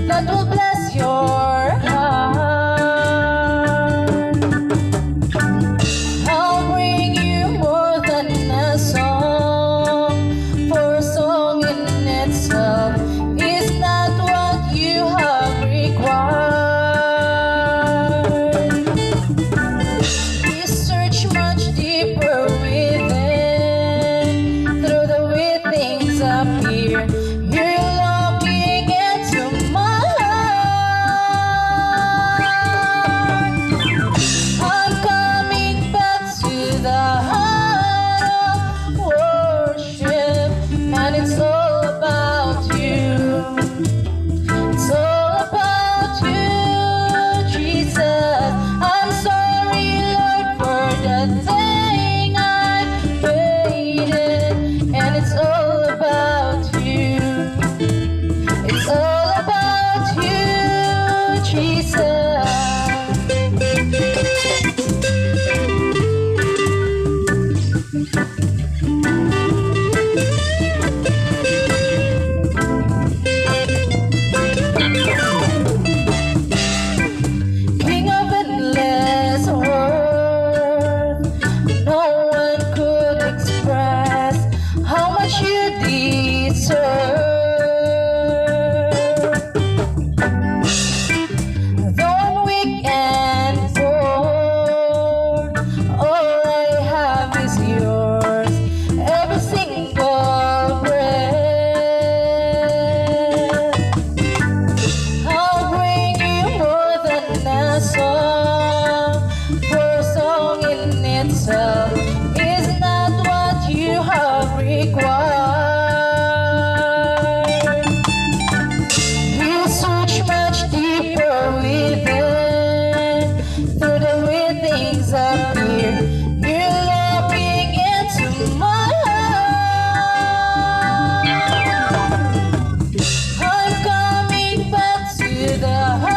that will bless your heart. I'll bring you more than a song, for a song in itself is not what you have required. We search much deeper within, through the way things appear. Is not what you have required. You search much deeper within, through the way things appear. You're looking into my heart. I'm coming back to the heart.